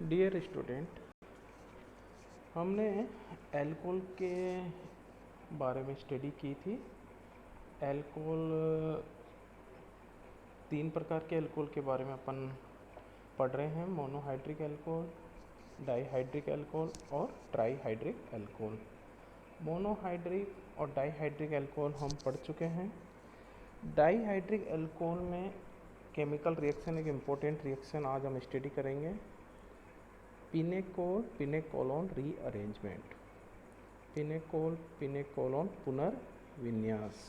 Dear student, हमने alcohol के बारे में स्टडी की थी। अल्कोहल, तीन प्रकार के अल्कोहल के बारे में अपन पढ़ रहे हैं। मोनोहाइड्रिक अल्कोहल, डाईहाइड्रिक अल्कोहल और ट्राईहाइड्रिक अल्कोहल। मोनोहाइड्रिक और डाईहाइड्रिक अल्कोहल हम पढ़ चुके हैं। डाईहाइड्रिक अल्कोहल में केमिकल रिएक्शन, एक इम्पोर्टेंट रिएक्शन आज हम स्टडी करेंगे, pinacol pinacolone rearrangement. Pinacol pinacolone पुनर्विन्यास।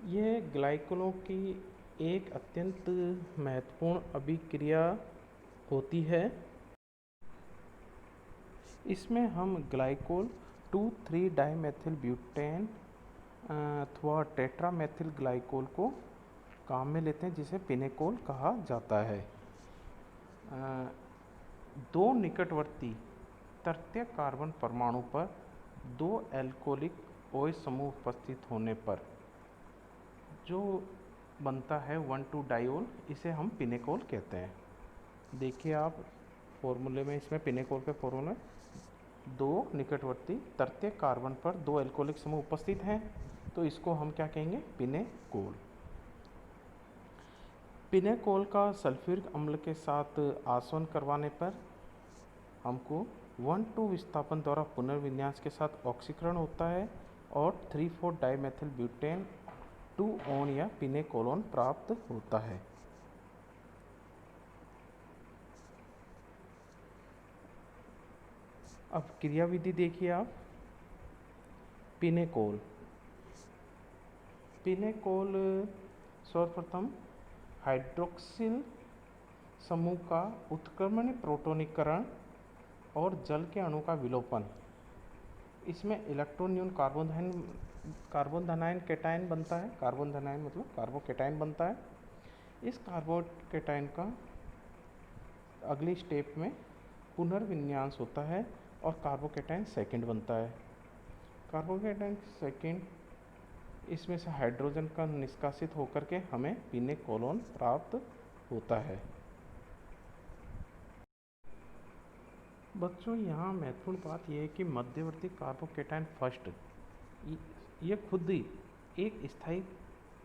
यह ग्लाइकोलों की एक अत्यंत महत्वपूर्ण अभिक्रिया होती है। इसमें हम ग्लाइकोल 2,3 डाइमेथिल ब्यूटेन अथवा टेट्रामेथिल ग्लाइकोल को काम में लेते हैं, जिसे पिनेकोल कहा जाता है। दो निकटवर्ती तृतीय कार्बन परमाणु पर दो एल्कोहलिक OH समूह उपस्थित होने पर जो बनता है 1,2-डायोल, इसे हम पिनेकोल कहते हैं। देखिए आप फॉर्मूले में, इसमें पिनेकोल के फॉर्मूले, दो निकटवर्ती तृतीय कार्बन पर दो एल्कोहलिक समूह उपस्थित हैं, तो इसको हम क्या कहेंगे? पिनेकोल। पिनेकोल का सल्फ्यूरिक अम्ल के साथ आसवन करवाने पर हमको 1,2 विस्थापन द्वारा पुनर्विन्यास के साथ ऑक्सीकरण होता है और 3,4 डाइमेथिल ब्यूटेन 2 ओन या पिनेकोलोन प्राप्त होता है। अब क्रियाविधि देखिए आप। पिनेकोल सर्वप्रथम हाइड्रोक्सिल समूह का उत्क्रमण प्रोटोनीकरण और जल के अणु का विलोपन। इसमें इलेक्ट्रॉन न्यून कार्बोधनायन कैटायन बनता है। कार्बोधनायन मतलब कार्बोकैटायन बनता है। इस कार्बोकैटायन का अगली स्टेप में पुनर्विन्यास होता है और कार्बोकैटायन सेकंड बनता है। कार्बोकैटायन सेकंड, इसमें से हाइड्रोजन का निष्कासित होकर के हमें पिनेकोलोन प्राप्त होता है। बच्चों, यहाँ महत्वपूर्ण बात यह है कि मध्यवर्ती कार्बोकैटायन फर्स्ट, ये खुद ही एक स्थायी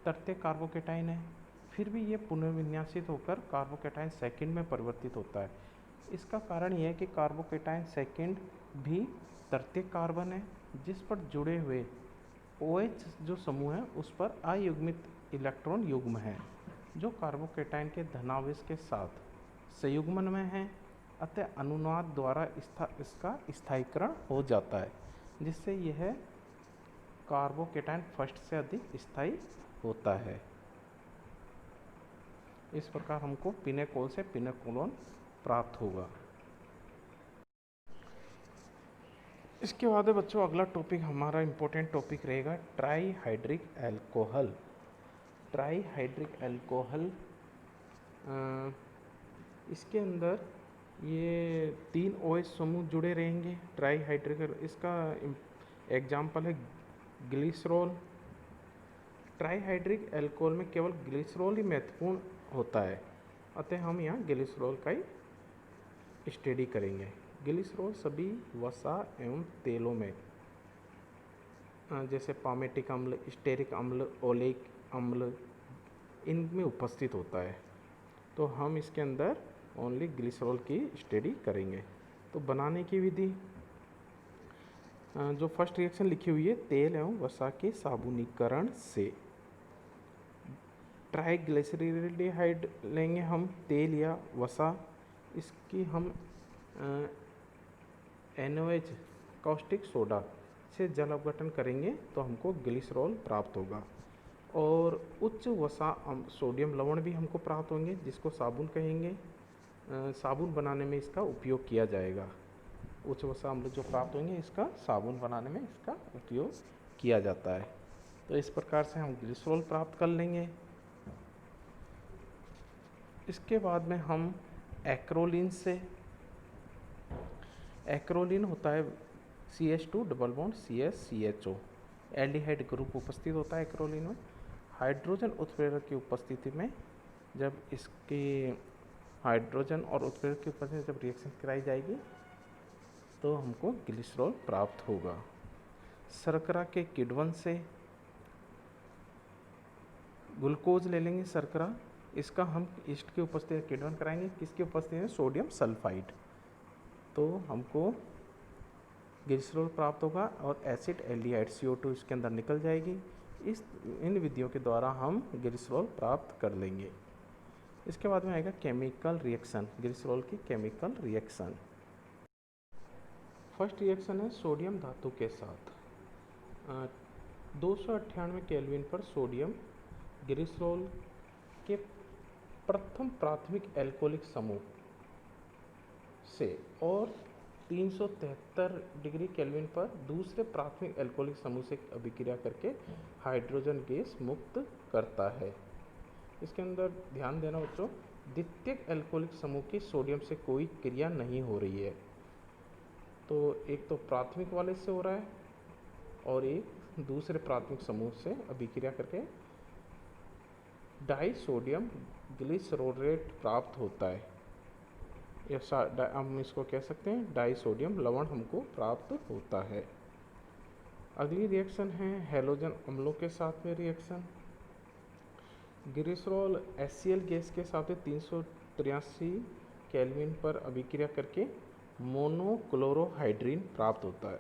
तृतीय कार्बोकैटायन है, फिर भी ये पुनर्विन्यासित होकर कार्बोकैटायन सेकंड में परिवर्तित होता है। इसका कारण यह है कि कार्बोकैटायन सेकंड भी तृतीय कार्बन है, जिस पर जुड़े हुए OH जो समूह है उस पर अयुग्मित इलेक्ट्रॉन युग्म है, जो कार्बोकैटायन के धनावेश के साथ संयुग्मन में है। अतः अनुनाद द्वारा इसका स्थायीकरण हो जाता है, जिससे यह कार्बोकैटायन फर्स्ट से अधिक स्थायी होता है। इस प्रकार हमको पिनेकोल से पिनेकोलोन प्राप्त होगा। इसके बाद है बच्चों, अगला टॉपिक हमारा इम्पोर्टेंट टॉपिक रहेगा ट्राईहाइड्रिक अल्कोहल। ट्राईहाइड्रिक अल्कोहल, इसके अंदर ये 3 OH समूह जुड़े रहेंगे। ट्राईहाइड्रिक, इसका एग्जाम्पल है ग्लिसरॉल। ट्राईहाइड्रिक अल्कोहल में केवल ग्लिसरॉल ही महत्वपूर्ण होता है, अतः हम यहाँ ग्लिसरॉल का ही स्टडी करेंगे। ग्लिसरॉल सभी वसा एवं तेलों में, जैसे पामेटिक अम्ल, स्टेरिक अम्ल, ओलेइक अम्ल, इनमें उपस्थित होता है। तो हम इसके अंदर ओनली ग्लिसरॉल की स्टडी करेंगे। तो बनाने की विधि, जो फर्स्ट रिएक्शन लिखी हुई है, तेल एवं वसा के साबुनीकरण से ट्राईग्लिसरील्डिहाइड लेंगे हम, तेल या वसा। इसकी हम NaOH कास्टिक सोडा से जल अपघटन करेंगे तो हमको ग्लिसरॉल प्राप्त होगा। और उच्च वसा सोडियम लवण भी हमको प्राप्त होंगे, जिसको साबुन कहेंगे। साबुन बनाने में इसका उपयोग किया जाएगा। उच्च वसा अम्ल जो प्राप्त होंगे, इसका साबुन बनाने में इसका उपयोग किया जाता है। तो इस प्रकार से हम ग्लिसरॉल प्राप्त कर लेंगे। इसके बाद में हम एक्रोलीन से, एक्रोलीन होता है CH2 double bond CH-CHO, aldehyde group उपस्थित होता है एक्रोलीन में। हाइड्रोजन उत्प्रेरक की उपस्थिति में जब इसकी हाइड्रोजन और उत्प्रेरक की उपस्थिति में जब रिएक्शन कराई जाएगी तो हमको ग्लिसरॉल प्राप्त होगा। शर्करा के किण्वन से ग्लूकोज ले लेंगे शर्करा, इसका हम ईस्ट की उपस्थिति में किण्वन कराएंगे, किसकी उपस्थिति में, सोडियम सल्फाइड, तो हमको ग्लिसरॉल प्राप्त होगा और एसिड एल्डिहाइड CO2 इसके अंदर निकल जाएगी। इन विधियों के द्वारा हम ग्लिसरॉल प्राप्त कर लेंगे। इसके बाद में आएगा केमिकल रिएक्शन, ग्लिसरॉल की केमिकल रिएक्शन। फर्स्ट रिएक्शन है सोडियम धातु के साथ। 298 केल्विन पर सोडियम ग्लिसरॉल के प्रथम प्राथमिक एल्कोहलिक समूह से और 373 डिग्री केल्विन पर दूसरे प्राथमिक एल्कोहलिक समूह से अभिक्रिया करके हाइड्रोजन गैस मुक्त करता है। इसके अंदर ध्यान देना बच्चों, द्वितीयक एल्कोहलिक समूह की सोडियम से कोई क्रिया नहीं हो रही है, तो एक तो प्राथमिक वाले से हो रहा है और एक दूसरे प्राथमिक समूह से अभिक्रिया करके डाई सोडियम ग्लिसरोलेट प्राप्त होता है, या हम इसको कह सकते हैं डाई सोडियम लवण हमको प्राप्त होता है। अगली रिएक्शन है हैलोजन अम्लों के साथ में रिएक्शन। ग्लिसरॉल HCl गैस के साथ 383 केल्विन पर अभिक्रिया करके मोनोक्लोरोहाइड्रीन प्राप्त होता है।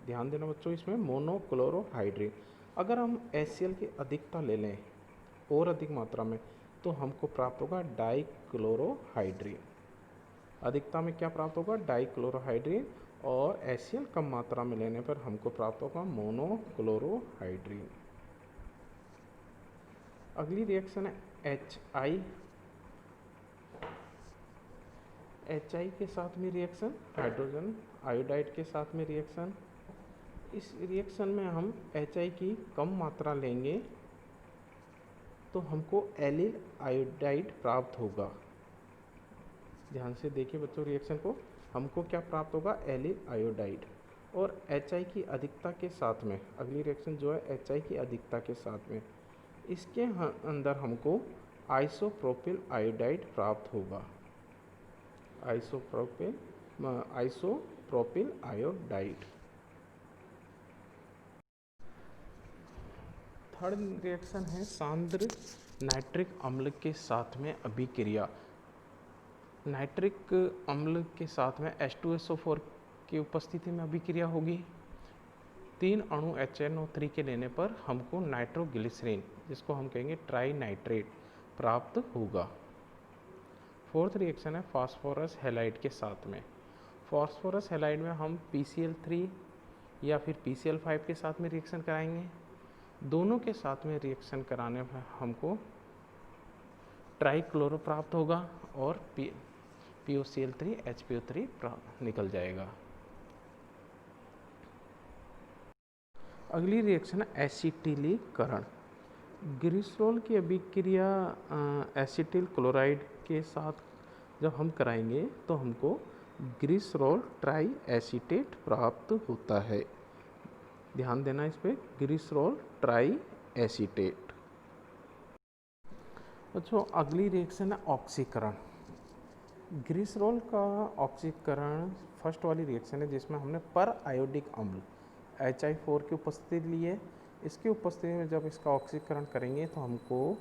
ध्यान देना बच्चों, इसमें मोनोक्लोरोहाइड्रीन, अगर हम HCl की अधिकता ले लें और अधिक मात्रा में तो हमको प्राप्त होगा डाइक्लोरोहाइड्रीन। अधिकता में क्या प्राप्त होगा, डाइक्लोरोहाइड्रीन, और HCl कम मात्रा में लेने पर हमको प्राप्त होगा मोनोक्लोरोहाइड्रीन। अगली रिएक्शन है HI के साथ में रिएक्शन, हाइड्रोजन आयोडाइड के साथ में रिएक्शन। इस रिएक्शन में हम HI की कम मात्रा लेंगे तो हमको एलिल आयोडाइड प्राप्त होगा। ध्यान से देखिए बच्चों रिएक्शन को, हमको क्या प्राप्त होगा, एलिल आयोडाइड। और HI की अधिकता के साथ में अगली रिएक्शन जो है HI की अधिकता के साथ में, इसके अंदर हमको आइसोप्रोपिल आयोडाइड प्राप्त होगा, आइसोप्रोपिल आयोडाइड। थर्ड रिएक्शन है सांद्र नाइट्रिक अम्ल के साथ में अभिक्रिया। नाइट्रिक अम्ल के साथ में H2SO4 की उपस्थिति में अभिक्रिया होगी। 3 अणु HNO3 के लेने पर हमको नाइट्रोग्लिसरीन, जिसको हम कहेंगे ट्राई नाइट्रेट, प्राप्त होगा। फोर्थ रिएक्शन है फास्फोरस हैलाइड के साथ में। फास्फोरस हैलाइड में हम PCl3 या फिर PCl5 के साथ में रिएक्शन कराएंगे। दोनों के साथ में रिएक्शन कराने पर हमको ट्राइक्लोरो प्राप्त होगा और POCl3 HPO3 निकल जाएगा। अगली रिएक्शन है एसिटिलीकरण। ग्लिसरॉल की अभिक्रिया एसिटिल क्लोराइड के साथ जब हम कराएंगे तो हमको ग्लिसरॉल ट्राई एसीटेट प्राप्त होता है। ध्यान देना इस पे, ग्लिसरॉल ट्राई एसीटेट। बच्चों अगली रिएक्शन है ऑक्सीकरण। ग्लिसरॉल का ऑक्सीकरण फर्स्ट वाली रिएक्शन है जिसमें हमने पर आयोडिक अम्ल HI4 की उपस्थिति ली है। इसकी उपस्थिति में जब इसका ऑक्सीकरण करेंगे तो हमको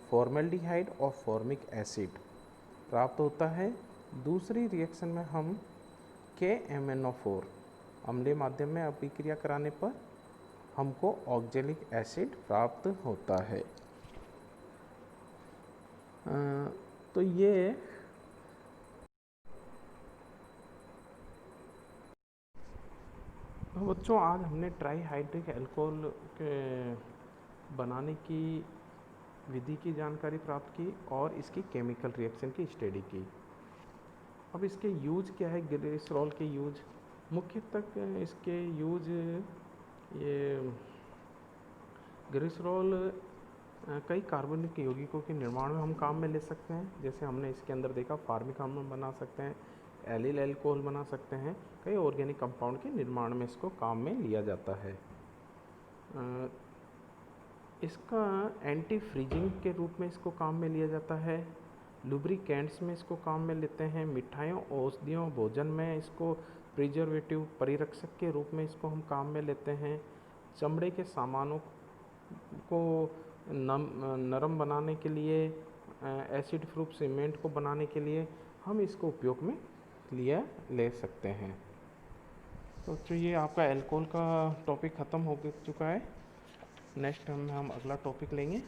फॉर्मेल्डिहाइड और फॉर्मिक एसिड प्राप्त होता है। दूसरी रिएक्शन में हम KMnO4 अम्लीय माध्यम में अभिक्रिया कराने पर हमको ऑक्जेलिक एसिड प्राप्त होता है। तो ये बच्चों आज हमने ट्राईहाइड्रिक अल्कोहल के बनाने की विधि की जानकारी प्राप्त की और इसकी केमिकल रिएक्शन की स्टडी की। अब इसके यूज क्या है, ग्लिसरॉल के यूज मुख्यतः इसके यूज ये ग्लिसरॉल कई कार्बनिक यौगिकों के निर्माण में हम काम में ले सकते हैं। जैसे हमने इसके अंदर देखा फार्मिक अम्ल बना सकते हैं, एलिल अल्कोहल बना सकते हैं, कई ऑर्गेनिक कंपाउंड के निर्माण में इसको काम में लिया जाता है। इसका एंटी फ्रीजिंग के रूप में इसको काम में लिया जाता है लुब्रिकेंट्स में इसको काम में लेते हैं, मिठाइयों, औषधियों, भोजन में इसको प्रिजर्वेटिव, परिरक्षक के रूप में इसको हम काम में लेते हैं। चमड़े के सामानों को नरम बनाने के लिए, एसिड प्रूफ सीमेंट को बनाने के लिए हम इसको उपयोग में ले सकते हैं। तो ये आपका एल्कोहल का टॉपिक ख़त्म हो चुका है। नेक्स्ट हम अगला टॉपिक लेंगे।